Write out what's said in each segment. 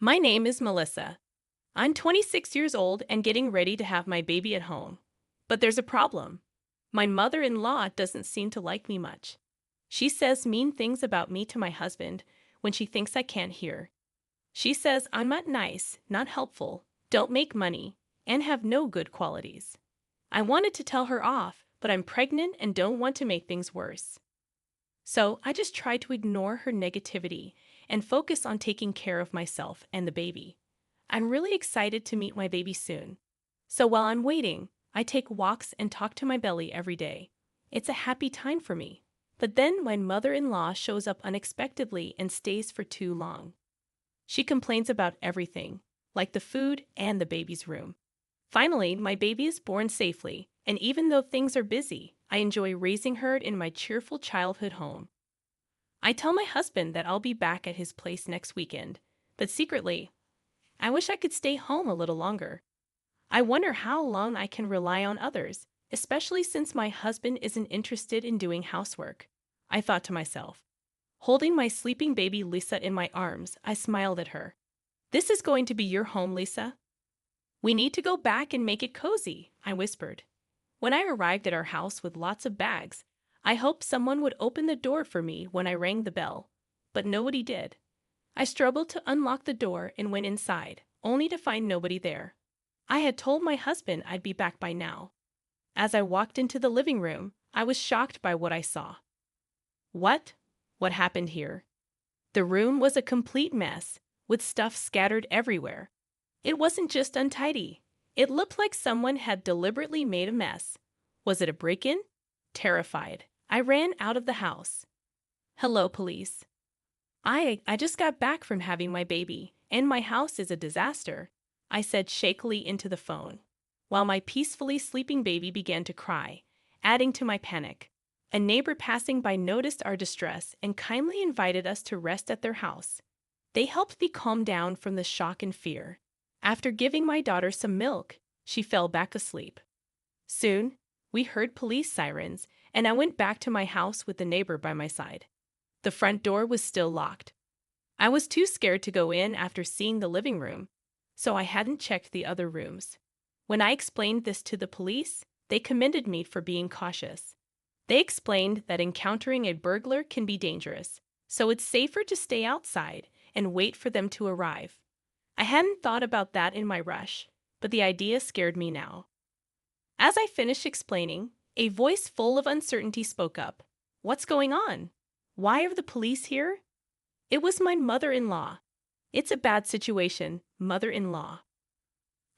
My name is Melissa. I'm 26 years old and getting ready to have my baby at home. But there's a problem. My mother-in-law doesn't seem to like me much. She says mean things about me to my husband when she thinks I can't hear. She says I'm not nice, not helpful, don't make money, and have no good qualities. I wanted to tell her off, but I'm pregnant and don't want to make things worse. So I just try to ignore her negativity and focus on taking care of myself and the baby. I'm really excited to meet my baby soon. So while I'm waiting, I take walks and talk to my belly every day. It's a happy time for me. But then my mother-in-law shows up unexpectedly and stays for too long. She complains about everything, like the food and the baby's room. Finally, my baby is born safely, and even though things are busy, I enjoy raising her in my cheerful childhood home. I tell my husband that I'll be back at his place next weekend, but secretly, I wish I could stay home a little longer. I wonder how long I can rely on others, especially since my husband isn't interested in doing housework. I thought to myself. Holding my sleeping baby Lisa in my arms, I smiled at her. This is going to be your home, Lisa. We need to go back and make it cozy, I whispered. When I arrived at our house with lots of bags, I hoped someone would open the door for me when I rang the bell, but nobody did. I struggled to unlock the door and went inside, only to find nobody there. I had told my husband I'd be back by now. As I walked into the living room, I was shocked by what I saw. What? What happened here? The room was a complete mess, with stuff scattered everywhere. It wasn't just untidy. It looked like someone had deliberately made a mess. Was it a break-in? Terrified, I ran out of the house. Hello, police. I just got back from having my baby, and my house is a disaster, I said shakily into the phone, while my peacefully sleeping baby began to cry, adding to my panic. A neighbor passing by noticed our distress and kindly invited us to rest at their house. They helped me calm down from the shock and fear. After giving my daughter some milk, she fell back asleep. Soon, we heard police sirens, and I went back to my house with the neighbor by my side. The front door was still locked. I was too scared to go in after seeing the living room, so I hadn't checked the other rooms. When I explained this to the police, they commended me for being cautious. They explained that encountering a burglar can be dangerous, so it's safer to stay outside and wait for them to arrive. I hadn't thought about that in my rush, but the idea scared me now. As I finished explaining, a voice full of uncertainty spoke up. What's going on? Why are the police here? It was my mother-in-law. It's a bad situation, mother-in-law.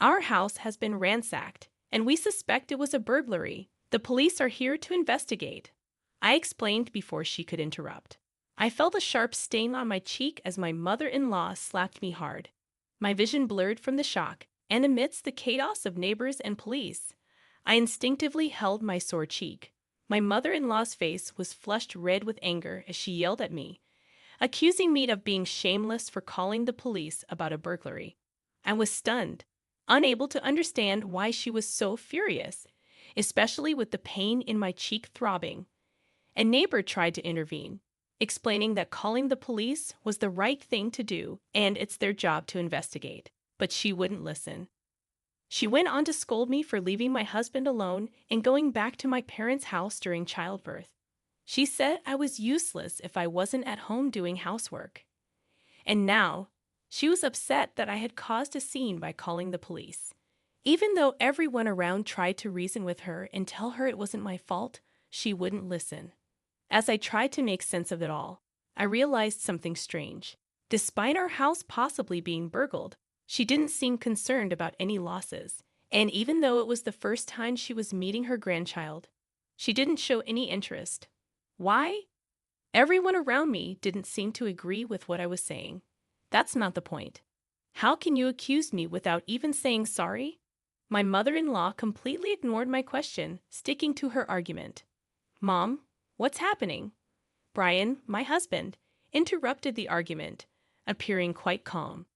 Our house has been ransacked, and we suspect it was a burglary. The police are here to investigate, I explained before she could interrupt. I felt a sharp sting on my cheek as my mother-in-law slapped me hard. My vision blurred from the shock, and amidst the chaos of neighbors and police, I instinctively held my sore cheek. My mother-in-law's face was flushed red with anger as she yelled at me, accusing me of being shameless for calling the police about a burglary. I was stunned, unable to understand why she was so furious, especially with the pain in my cheek throbbing. A neighbor tried to intervene, explaining that calling the police was the right thing to do and it's their job to investigate, but she wouldn't listen. She went on to scold me for leaving my husband alone and going back to my parents' house during childbirth. She said I was useless if I wasn't at home doing housework. And now, she was upset that I had caused a scene by calling the police. Even though everyone around tried to reason with her and tell her it wasn't my fault, she wouldn't listen. As I tried to make sense of it all, I realized something strange. Despite our house possibly being burgled, she didn't seem concerned about any losses. And even though it was the first time she was meeting her grandchild, she didn't show any interest. Why? Everyone around me didn't seem to agree with what I was saying. That's not the point. How can you accuse me without even saying sorry? My mother-in-law completely ignored my question, sticking to her argument. Mom, what's happening? Brian, my husband, interrupted the argument, appearing quite calm.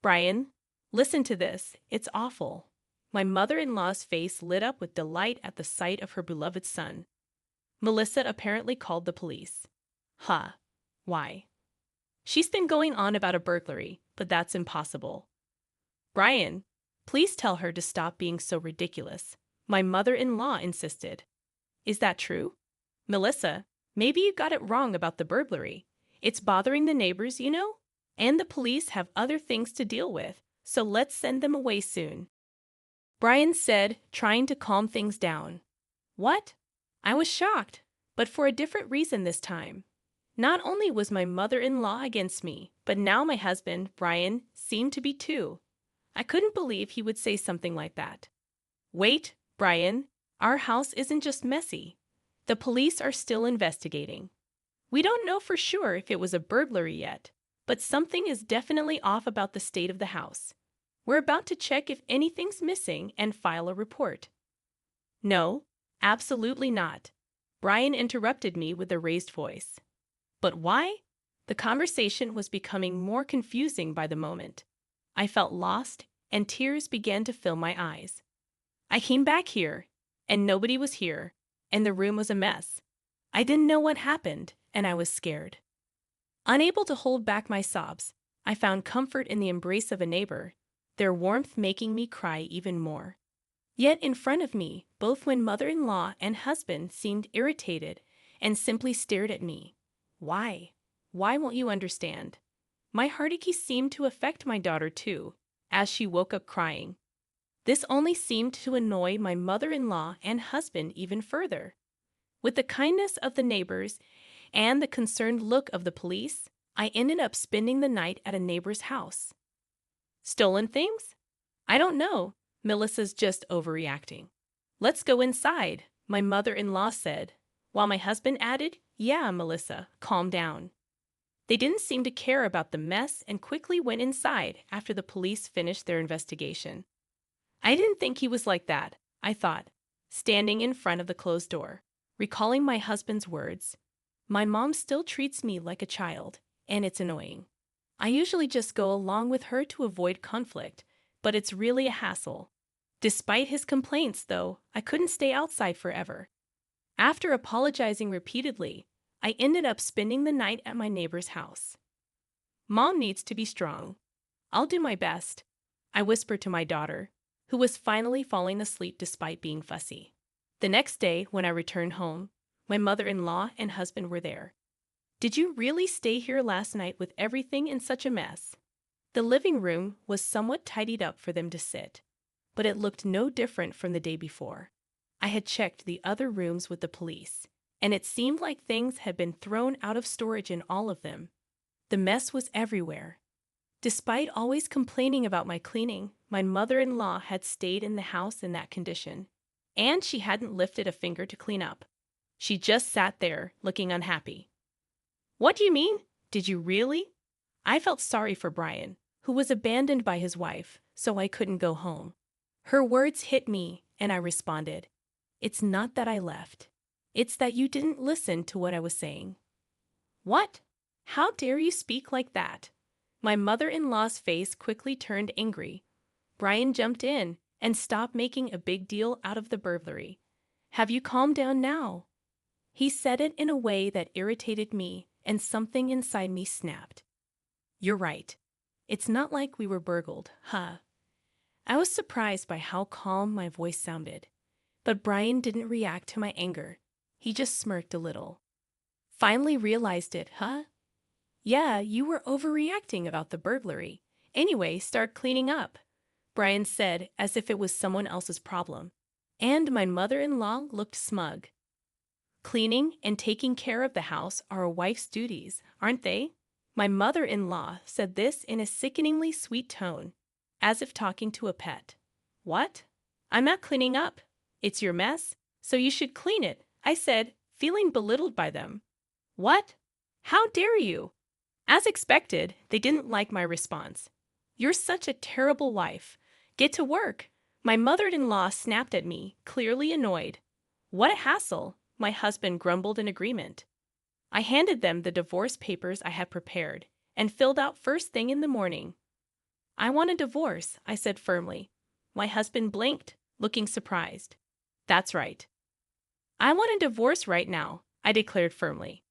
Brian, listen to this. It's awful. My mother-in-law's face lit up with delight at the sight of her beloved son. Melissa apparently called the police. Huh. Why? She's been going on about a burglary, but that's impossible. Brian, please tell her to stop being so ridiculous. My mother-in-law insisted. Is that true? Melissa, maybe you got it wrong about the burglary. It's bothering the neighbors, you know? And the police have other things to deal with, so let's send them away soon. Brian said, trying to calm things down. What? I was shocked, but for a different reason this time. Not only was my mother-in-law against me, but now my husband, Brian, seemed to be too. I couldn't believe he would say something like that. Wait, Brian, our house isn't just messy. The police are still investigating. We don't know for sure if it was a burglary yet, but something is definitely off about the state of the house. We're about to check if anything's missing and file a report. No, absolutely not. Brian interrupted me with a raised voice. But why? The conversation was becoming more confusing by the moment. I felt lost, and tears began to fill my eyes. I came back here, and nobody was here, and the room was a mess. I didn't know what happened, and I was scared. Unable to hold back my sobs, I found comfort in the embrace of a neighbor, their warmth making me cry even more. Yet in front of me, both my mother-in-law and husband seemed irritated and simply stared at me. Why? Why won't you understand? My heartache seemed to affect my daughter too, as she woke up crying. This only seemed to annoy my mother-in-law and husband even further. With the kindness of the neighbors and the concerned look of the police, I ended up spending the night at a neighbor's house. Stolen things? I don't know. Melissa's just overreacting. Let's go inside, my mother-in-law said, while my husband added, yeah, Melissa, calm down. They didn't seem to care about the mess and quickly went inside after the police finished their investigation. I didn't think he was like that, I thought, standing in front of the closed door, recalling my husband's words. My mom still treats me like a child, and it's annoying. I usually just go along with her to avoid conflict, but it's really a hassle. Despite his complaints, though, I couldn't stay outside forever. After apologizing repeatedly, I ended up spending the night at my neighbor's house. Mom needs to be strong. I'll do my best, I whispered to my daughter, who was finally falling asleep despite being fussy. The next day, when I returned home, my mother-in-law and husband were there. Did you really stay here last night with everything in such a mess? The living room was somewhat tidied up for them to sit, but it looked no different from the day before. I had checked the other rooms with the police, and it seemed like things had been thrown out of storage in all of them. The mess was everywhere. Despite always complaining about my cleaning, my mother-in-law had stayed in the house in that condition, and she hadn't lifted a finger to clean up. She just sat there, looking unhappy. What do you mean? Did you really? I felt sorry for Brian, who was abandoned by his wife, so I couldn't go home. Her words hit me, and I responded, It's not that I left. It's that you didn't listen to what I was saying. What? How dare you speak like that? My mother-in-law's face quickly turned angry. Brian jumped in and stopped making a big deal out of the burglary. Have you calmed down now? He said it in a way that irritated me, and something inside me snapped. You're right. It's not like we were burgled, huh? I was surprised by how calm my voice sounded, but Brian didn't react to my anger. He just smirked a little. Finally realized it, huh? Yeah, you were overreacting about the burglary. Anyway, start cleaning up, Brian said as if it was someone else's problem. And my mother-in-law looked smug. Cleaning and taking care of the house are a wife's duties, aren't they? My mother-in-law said this in a sickeningly sweet tone, as if talking to a pet. What? I'm not cleaning up. It's your mess, so you should clean it, I said, feeling belittled by them. What? How dare you? As expected, they didn't like my response. You're such a terrible wife. Get to work. My mother-in-law snapped at me, clearly annoyed. What a hassle, my husband grumbled in agreement. I handed them the divorce papers I had prepared and filled out first thing in the morning. I want a divorce, I said firmly. My husband blinked, looking surprised. That's right. I want a divorce right now, I declared firmly.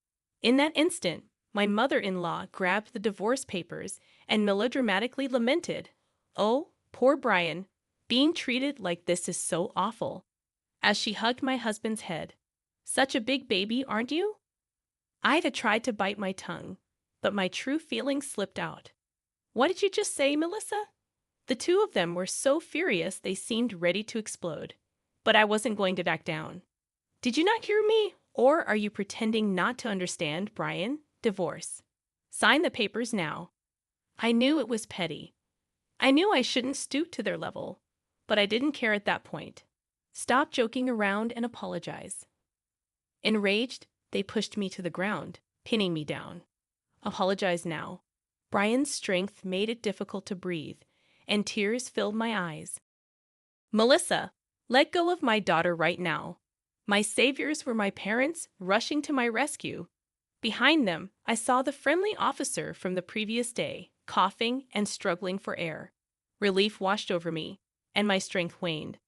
In that instant, My mother-in-law grabbed the divorce papers and melodramatically lamented, "Oh, poor Brian. Being treated like this is so awful," as she hugged my husband's head. "Such a big baby, aren't you?" Ida tried to bite my tongue, but my true feelings slipped out. "What did you just say, Melissa?" The two of them were so furious they seemed ready to explode. But I wasn't going to back down. "Did you not hear me? Or are you pretending not to understand, Brian? Divorce. Sign the papers now." I knew it was petty. I knew I shouldn't stoop to their level, but I didn't care at that point. "Stop joking around and apologize." Enraged, they pushed me to the ground, pinning me down. "Apologize now." Brian's strength made it difficult to breathe, and tears filled my eyes. "Melissa, let go of my daughter right now." My saviors were my parents rushing to my rescue. Behind them, I saw the friendly officer from the previous day, coughing and struggling for air. Relief washed over me, and my strength waned.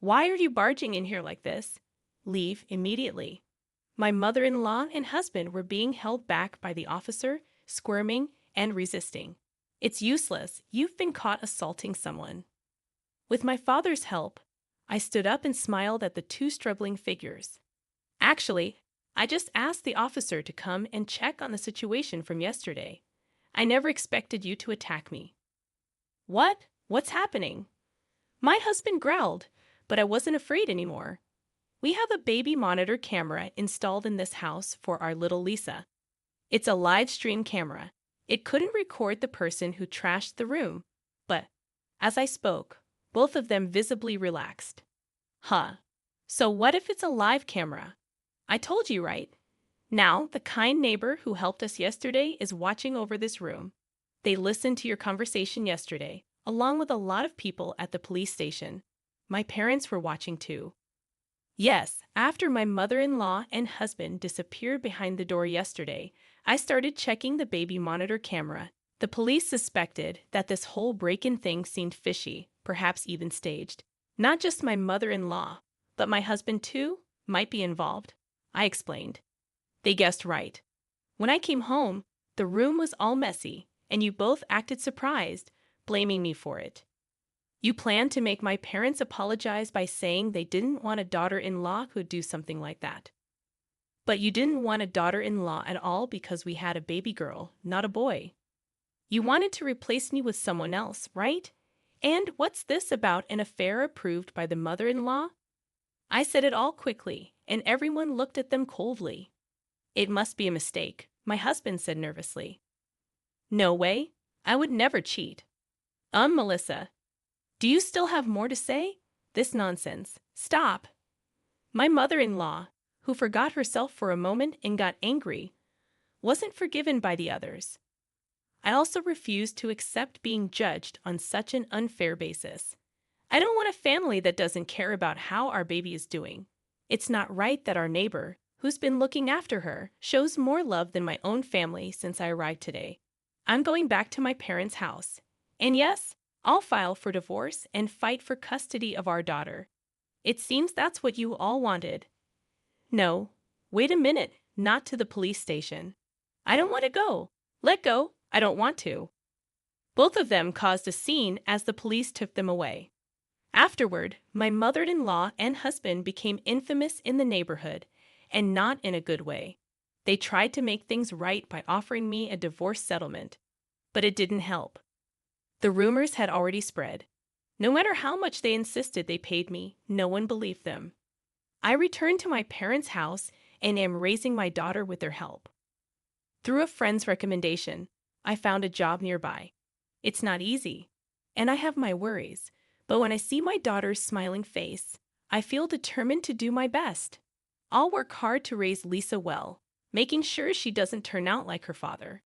"Why are you barging in here like this?" "Leave immediately." My mother-in-law and husband were being held back by the officer, squirming and resisting. "It's useless. You've been caught assaulting someone." With my father's help, I stood up and smiled at the two struggling figures. "Actually, I just asked the officer to come and check on the situation from yesterday. I never expected you to attack me." "What? What's happening?" My husband growled, but I wasn't afraid anymore. "We have a baby monitor camera installed in this house for our little Lisa. It's a live stream camera. It couldn't record the person who trashed the room, but," as I spoke, both of them visibly relaxed. "Huh. So what if it's a live camera? I told you, right? Now, the kind neighbor who helped us yesterday is watching over this room. They listened to your conversation yesterday, along with a lot of people at the police station. My parents were watching too." Yes, after my mother-in-law and husband disappeared behind the door yesterday, I started checking the baby monitor camera. The police suspected that this whole break-in thing seemed fishy, perhaps even staged. Not just my mother-in-law, but my husband too might be involved. I explained. They guessed right. When I came home, the room was all messy, and you both acted surprised, blaming me for it. You planned to make my parents apologize by saying they didn't want a daughter-in-law who'd do something like that. But you didn't want a daughter-in-law at all because we had a baby girl, not a boy. You wanted to replace me with someone else, right? And what's this about an affair approved by the mother-in-law? I said it all quickly, and everyone looked at them coldly. "It must be a mistake," my husband said nervously. "No way. I would never cheat." Melissa, do you still have more to say? This nonsense. Stop." My mother-in-law, who forgot herself for a moment and got angry, wasn't forgiven by the others. I also refused to accept being judged on such an unfair basis. I don't want a family that doesn't care about how our baby is doing. It's not right that our neighbor, who's been looking after her, shows more love than my own family since I arrived today. I'm going back to my parents' house. And yes, I'll file for divorce and fight for custody of our daughter. It seems that's what you all wanted. No, wait a minute, not to the police station. I don't want to go. Let go. I don't want to. Both of them caused a scene as the police took them away. Afterward, my mother-in-law and husband became infamous in the neighborhood, and not in a good way. They tried to make things right by offering me a divorce settlement, but it didn't help. The rumors had already spread. No matter how much they insisted they paid me, no one believed them. I returned to my parents' house and am raising my daughter with their help. Through a friend's recommendation, I found a job nearby. It's not easy, and I have my worries, but when I see my daughter's smiling face, I feel determined to do my best. I'll work hard to raise Lisa well, making sure she doesn't turn out like her father.